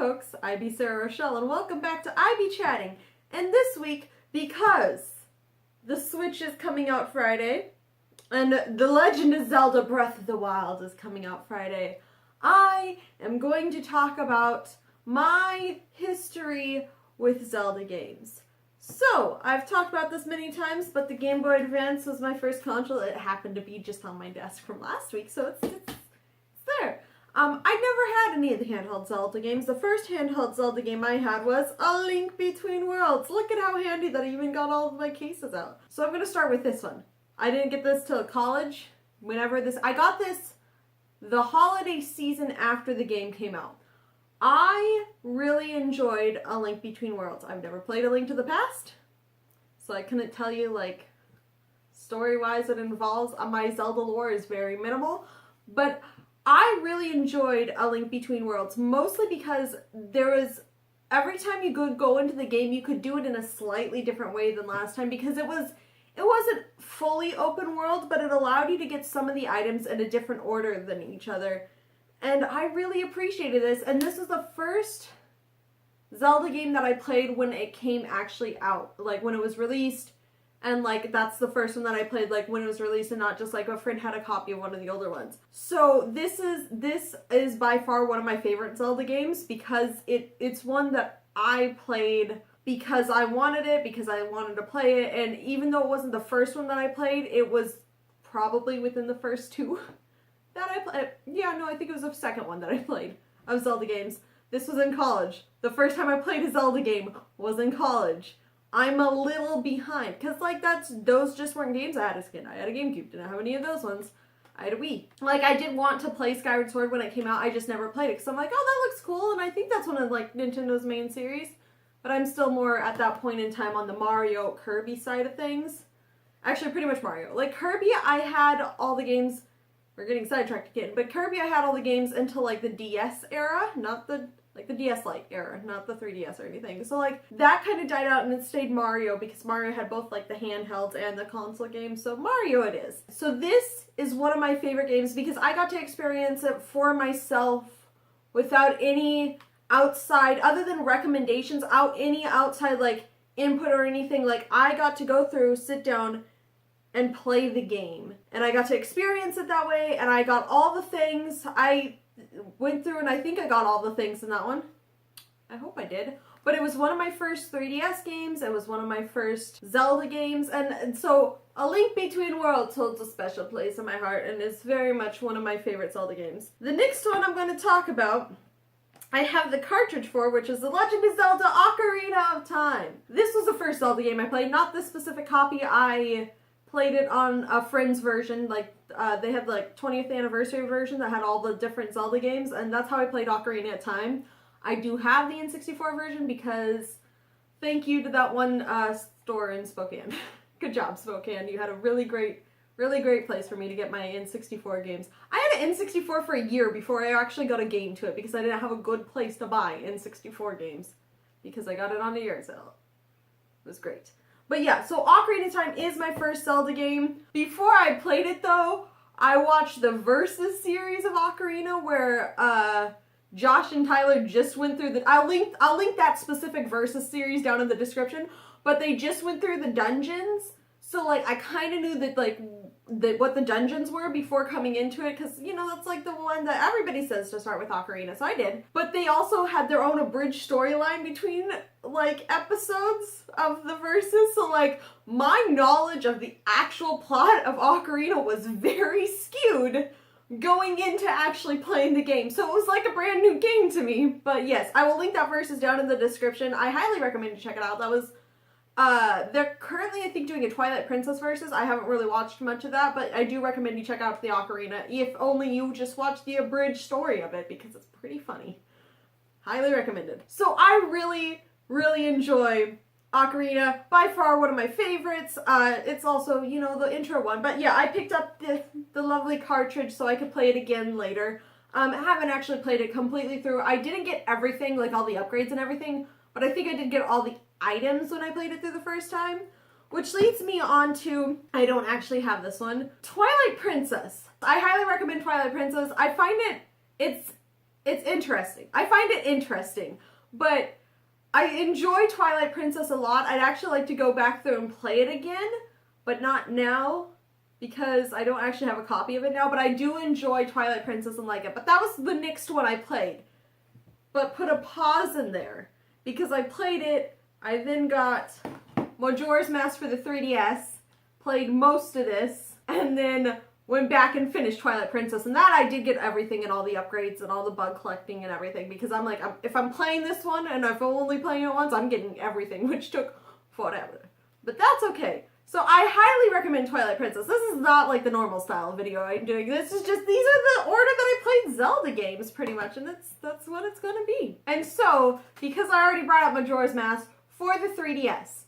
folks, IB Sarah Rochelle, and welcome back to IB Chatting. And this week, because the Switch is coming out Friday, and The Legend of Zelda Breath of the Wild is coming out Friday, I am going to talk about my history with Zelda games. So, I've talked about this many times, but the Game Boy Advance was my first console. It happened to be just on my desk from last week, so it's there. I never had any of the handheld Zelda games. The first handheld Zelda game I had was A Link Between Worlds. Look at how handy that I even got all of my cases out. So I'm going to start with this one. I didn't get this till college. I got this the holiday season after the game came out. I really enjoyed A Link Between Worlds. I've never played A Link to the Past, so I couldn't tell you, like, story-wise it involves. My Zelda lore is very minimal, but I really enjoyed A Link Between Worlds, mostly because every time you could go into the game, you could do it in a slightly different way than last time, because it wasn't fully open world, but it allowed you to get some of the items in a different order than each other. And I really appreciated this, and this was the first Zelda game that I played when it came actually out, like when it was released, and like that's the first one that I played like when it was released and not just like a friend had a copy of one of the older ones. So this is by far one of my favorite Zelda games because it's one that I played because I wanted it, because I wanted to play it, and even though it wasn't the first one that I played, it was probably within the first two that I played. Yeah, no, I think it was the second one that I played of Zelda games. This was in college. The first time I played a Zelda game was in college. I'm a little behind, because, like, those just weren't games I had as a kid. I had a GameCube, didn't have any of those ones. I had a Wii. Like, I did want to play Skyward Sword when it came out, I just never played it, because I'm like, oh, that looks cool, and I think that's one of, like, Nintendo's main series. But I'm still more, at that point in time, on the Mario Kirby side of things. Actually, pretty much Mario. Like, Kirby, I had all the games, we're getting sidetracked again, but Kirby, I had all the games until, like, the DS era, not the DS Lite era, not the 3DS or anything. So, like, that kind of died out and it stayed Mario because Mario had both, like, the handhelds and the console games. So, Mario it is. So, this is one of my favorite games because I got to experience it for myself without any outside, other than recommendations, any outside, like, input or anything. Like, I got to go through, sit down, and play the game. And I got to experience it that way, and I got all the things. I went through and I think I got all the things in that one. I hope I did. But it was one of my first 3DS games. It was one of my first Zelda games. And so A Link Between Worlds holds a special place in my heart and is very much one of my favorite Zelda games. The next one I'm going to talk about, I have the cartridge for, which is The Legend of Zelda Ocarina of Time. This was the first Zelda game I played, not this specific copy. I played it on a friend's version, like, they had like 20th anniversary version that had all the different Zelda games, and that's how I played Ocarina of Time. I do have the N64 version because thank you to that one store in Spokane. Good job, Spokane. You had a really great place for me to get my N64 games. I had an N64 for a year before I actually got a game to it because I didn't have a good place to buy N64 games because I got it on a yard sale. It was great. But yeah, so Ocarina of Time is my first Zelda game. Before I played it though, I watched the Versus series of Ocarina where Josh and Tyler just went through I'll link that specific Versus series down in the description, but they just went through the dungeons. So like I kind of knew that what the dungeons were before coming into it, because you know that's like the one that everybody says to start with Ocarina, so I did. But they also had their own abridged storyline between like episodes of the Versus, so like my knowledge of the actual plot of Ocarina was very skewed going into actually playing the game, so it was like a brand new game to me. But yes, I will link that Versus down in the description. I highly recommend you check it out. That was they're currently, I think, doing a Twilight Princess Versus. I haven't really watched much of that, but I do recommend you check out the Ocarina, if only you just watch the abridged story of it, because it's pretty funny. Highly recommended. So I really, really enjoy Ocarina. By far one of my favorites. It's also, you know, the intro one. But yeah, I picked up the lovely cartridge so I could play it again later. I haven't actually played it completely through. I didn't get everything, like all the upgrades and everything, but I think I did get all the items when I played it through the first time, which leads me on to, I don't actually have this one, Twilight Princess. I highly recommend Twilight Princess. I find it's it's interesting. I find it interesting, but I enjoy Twilight Princess a lot. I'd actually like to go back through and play it again, but not now, because I don't actually have a copy of it now, but I do enjoy Twilight Princess and like it. But that was the next one I played. But put a pause in there, because I played it, I then got Majora's Mask for the 3DS, played most of this, and then went back and finished Twilight Princess. And that I did get everything and all the upgrades and all the bug collecting and everything, because I'm like, if I'm playing this one and if I'm only playing it once, I'm getting everything, which took forever. But that's okay. So I highly recommend Twilight Princess. This is not like the normal style video I'm doing. This is just, these are the order that I played Zelda games pretty much, and that's what it's gonna be. And so, because I already brought up Majora's Mask for the 3DS,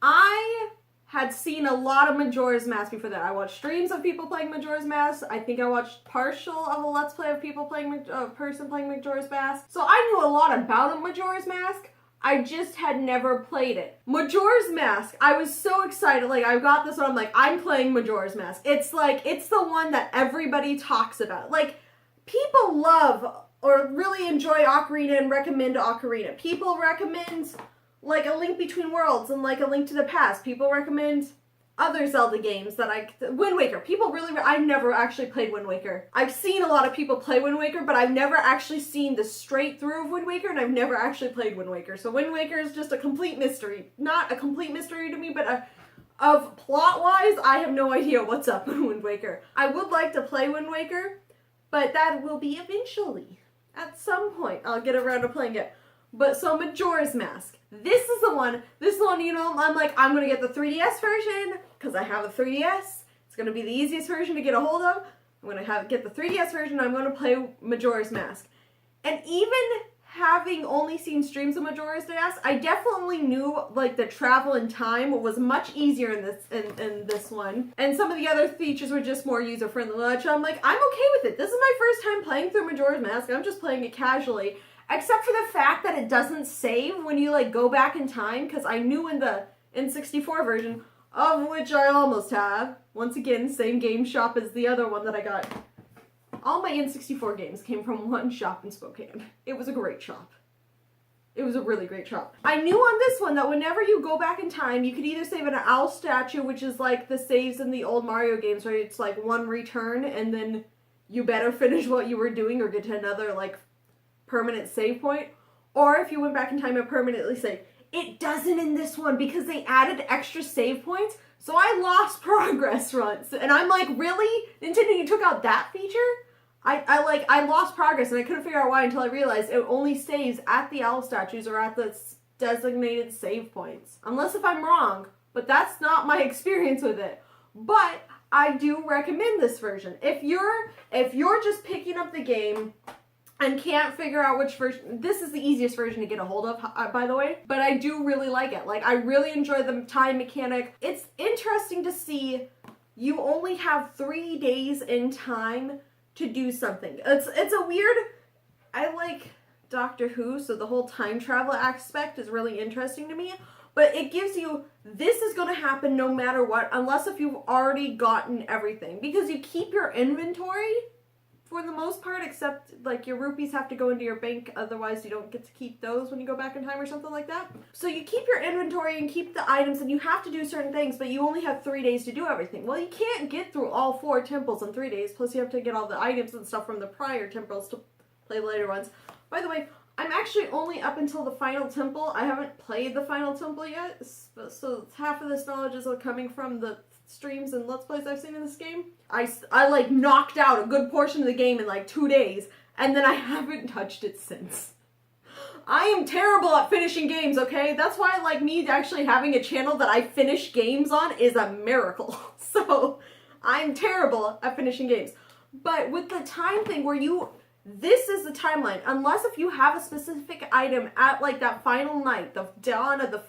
I had seen a lot of Majora's Mask before that. I watched streams of people playing Majora's Mask. I think I watched partial of a Let's Play of people playing, person playing Majora's Mask. So I knew a lot about Majora's Mask. I just had never played it. Majora's Mask, I was so excited. Like, I got this one, I'm like, I'm playing Majora's Mask. It's like, it's the one that everybody talks about. Like, people love or really enjoy Ocarina and recommend Ocarina. People recommend, like, A Link Between Worlds and, like, A Link to the Past. People recommend other Zelda games that Wind Waker. People really, I've never actually played Wind Waker. I've seen a lot of people play Wind Waker, but I've never actually seen the straight through of Wind Waker, and I've never actually played Wind Waker. So Wind Waker is just a complete mystery. Not a complete mystery to me, but of plot-wise, I have no idea what's up in Wind Waker. I would like to play Wind Waker, but that will be eventually. At some point, I'll get around to playing it. But so Majora's Mask. This one, you know, I'm like, I'm gonna get the 3DS version, because I have a 3DS. It's gonna be the easiest version to get a hold of. I'm gonna get the 3DS version, I'm gonna play Majora's Mask. And even having only seen streams of Majora's Mask, I definitely knew, like, the travel and time was much easier in this one. And some of the other features were just more user-friendly. So I'm like, I'm okay with it. This is my first time playing through Majora's Mask. I'm just playing it casually. Except for the fact that it doesn't save when you, like, go back in time, because I knew in the N64 version, of which I almost have, once again, same game shop as the other one that I got. All my N64 games came from one shop in Spokane. It was a great shop. It was a really great shop. I knew on this one that whenever you go back in time, you could either save an owl statue, which is like the saves in the old Mario games, where it's like one return, and then you better finish what you were doing or get to another, like, permanent save point, or if you went back in time and permanently saved. It doesn't in this one, because they added extra save points, so I lost progress runs, and I'm like, really? Nintendo, you took out that feature? I lost progress, and I couldn't figure out why until I realized it only saves at the owl statues or at the designated save points. Unless if I'm wrong, but that's not my experience with it. But I do recommend this version. If you're just picking up the game and can't figure out which version, this is the easiest version to get a hold of, by the way, but I do really like it. Like, I really enjoy the time mechanic. It's interesting to see you only have 3 days in time to do something. It's a weird, I like Doctor Who, so the whole time travel aspect is really interesting to me, but it gives you, this is going to happen no matter what, unless if you've already gotten everything, because you keep your inventory for the most part, except, like, your rupees have to go into your bank, otherwise you don't get to keep those when you go back in time or something like that. So you keep your inventory and keep the items, and you have to do certain things, but you only have 3 days to do everything. Well, you can't get through all 4 temples in 3 days, plus you have to get all the items and stuff from the prior temples to play the later ones. By the way, I'm actually only up until the final temple. I haven't played the final temple yet, so half of this knowledge is coming from the streams and Let's Plays I've seen in this game. I like knocked out a good portion of the game in like 2 days, and then I haven't touched it since. I am terrible at finishing games, okay? That's why, like, me actually having a channel that I finish games on is a miracle. So, I'm terrible at finishing games. But with the time thing where this is the timeline, unless if you have a specific item at, like, that final night, the dawn of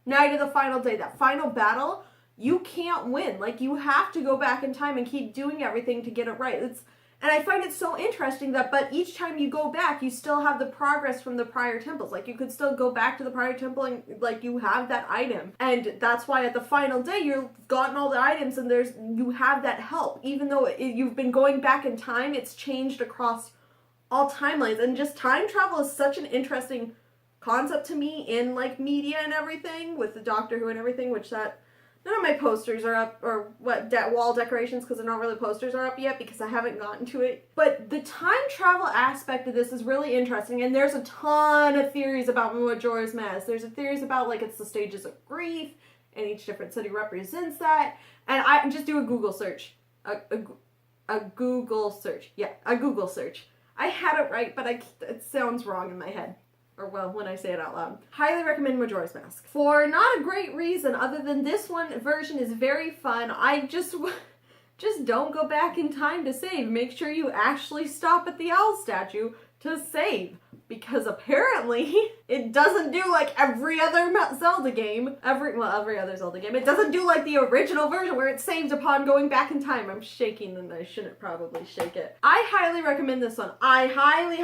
night of the final day, that final battle, you can't win. Like, you have to go back in time and keep doing everything to get it right. And I find it so interesting but each time you go back, you still have the progress from the prior temples. Like, you could still go back to the prior temple and, like, you have that item. And that's why at the final day, you've gotten all the items and you have that help. Even though you've been going back in time, it's changed across all timelines, and just time travel is such an interesting concept to me in like media and everything, with the Doctor Who and everything, which that none of my posters are up, or wall decorations, because they're not really posters, are up yet because I haven't gotten to it. But the time travel aspect of this is really interesting, and there's a ton of theories about Majora's Mask. There's theories about like it's the stages of grief, and each different city represents that. And I just do a Google search. A Google search. Yeah, a Google search. I had it right, but it sounds wrong in my head. Or, well, when I say it out loud. Highly recommend Majora's Mask. For not a great reason, other than this one version is very fun. I just don't go back in time to save. Make sure you actually stop at the owl statue to save. Because apparently, it doesn't do like every other Zelda game. Every other Zelda game. It doesn't do like the original version where it saves upon going back in time. I'm shaking and I shouldn't probably shake it. I highly recommend this one. I highly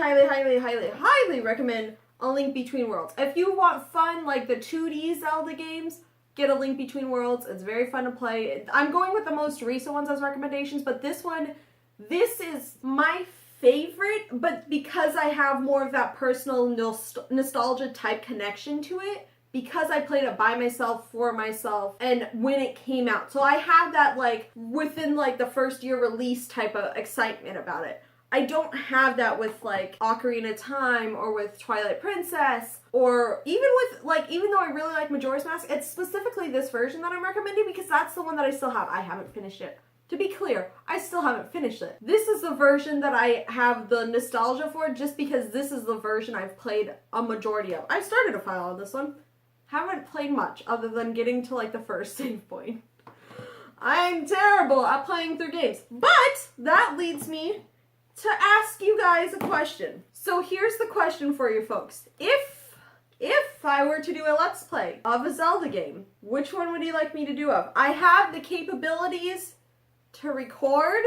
recommend A Link Between Worlds. If you want fun like the 2D Zelda games, get A Link Between Worlds. It's very fun to play. I'm going with the most recent ones as recommendations, but this is my favorite, but because I have more of that personal nostalgia type connection to it, because I played it by myself, for myself, and when it came out. So I have that like within like the first year release type of excitement about it. I don't have that with like Ocarina of Time or with Twilight Princess, or even though I really like Majora's Mask, it's specifically this version that I'm recommending because that's the one that I still have. I haven't finished it. To be clear, I still haven't finished it. This is the version that I have the nostalgia for just because this is the version I've played a majority of. I started a file on this one. Haven't played much other than getting to like the first save point. I'm terrible at playing through games. But that leads me to ask you guys a question. So here's the question for you folks. If I were to do a Let's Play of a Zelda game, which one would you like me to do of? I have the capabilities to record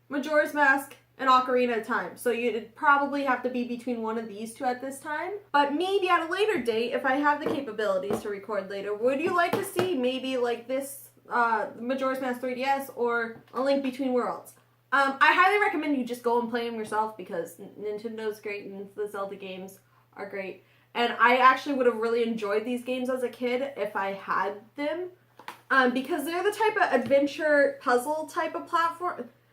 Majora's Mask and Ocarina of Time. So you'd probably have to be between one of these two at this time. But maybe at a later date, if I have the capabilities to record later, would you like to see maybe like this Majora's Mask 3DS or A Link Between Worlds? I highly recommend you just go and play them yourself because Nintendo's great and the Zelda games are great. And I actually would have really enjoyed these games as a kid if I had them. Because they're the type of adventure puzzle type of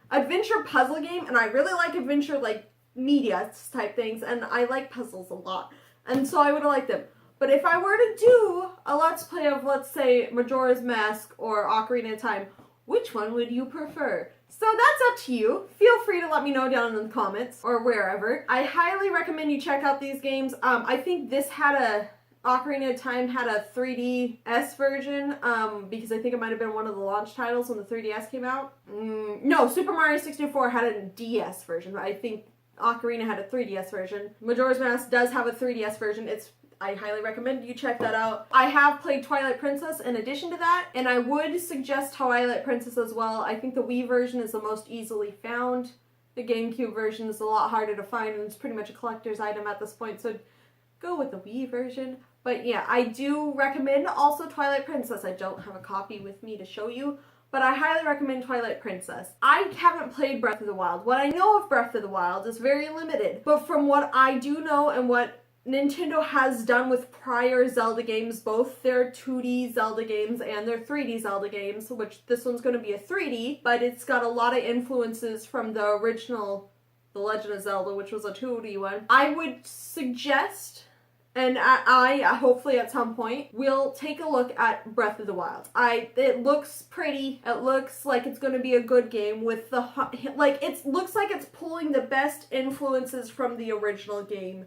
adventure puzzle game, and I really like adventure like media type things, and I like puzzles a lot. And so I would have liked them. But if I were to do a Let's Play of, let's say, Majora's Mask or Ocarina of Time, which one would you prefer? So that's up to you. Feel free to let me know down in the comments or wherever. I highly recommend you check out these games. I think this Ocarina of Time had a 3DS version, because I think it might have been one of the launch titles when the 3DS came out. No, Super Mario 64 had a DS version, but I think Ocarina had a 3DS version. Majora's Mask does have a 3DS version. I highly recommend you check that out. I have played Twilight Princess in addition to that, and I would suggest Twilight Princess as well. I think the Wii version is the most easily found. The GameCube version is a lot harder to find, and it's pretty much a collector's item at this point, so go with the Wii version. But yeah, I do recommend also Twilight Princess. I don't have a copy with me to show you, but I highly recommend Twilight Princess. I haven't played Breath of the Wild. What I know of Breath of the Wild is very limited, but from what I do know and what Nintendo has done with prior Zelda games, both their 2D Zelda games and their 3D Zelda games, which this one's going to be a 3D, but it's got a lot of influences from the original The Legend of Zelda, which was a 2D one. I would suggest, and I hopefully at some point will take a look at Breath of the Wild. It looks pretty. It looks like it's going to be a good game with the it looks like it's pulling the best influences from the original game,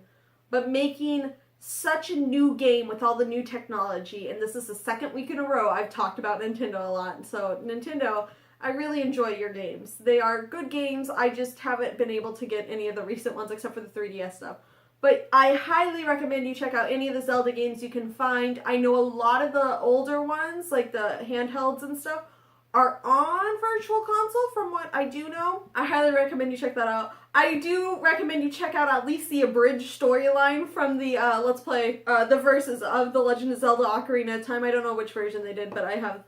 but making such a new game with all the new technology. And this is the second week in a row I've talked about Nintendo a lot. So Nintendo, I really enjoy your games. They are good games. I just haven't been able to get any of the recent ones except for the 3DS stuff. But I highly recommend you check out any of the Zelda games you can find. I know a lot of the older ones, like the handhelds and stuff, are on Virtual Console from what I do know. I highly recommend you check that out. I do recommend you check out at least the abridged storyline from the Let's Play, the verses of The Legend of Zelda Ocarina of Time. I don't know which version they did, but I have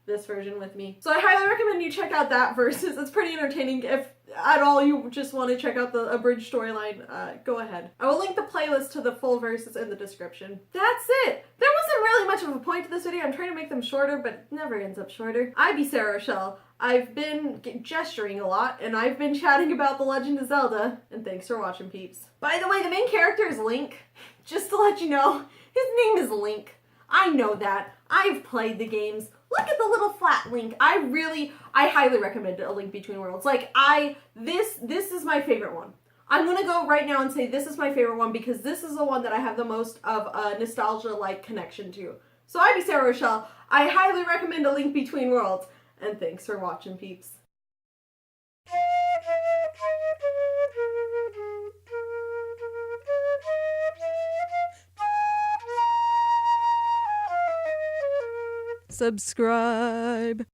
this version with me. So I highly recommend you check out that versus. It's pretty entertaining. If at all you just want to check out the abridged storyline, go ahead. I will link the playlist to the full verses in the description. That's it! There wasn't really much of a point to this video. I'm trying to make them shorter, but it never ends up shorter. I be Sarah Rochelle. I've been gesturing a lot, and I've been chatting about The Legend of Zelda, and thanks for watching, peeps. By the way, the main character is Link. Just to let you know, his name is Link. I know that. I've played the games. Look at the little flat Link. I highly recommend A Link Between Worlds. Like, this is my favorite one. I'm gonna go right now and say this is my favorite one because this is the one that I have the most of a nostalgia-like connection to. So I be Sarah Rochelle. I highly recommend A Link Between Worlds. And thanks for watching, peeps. Subscribe.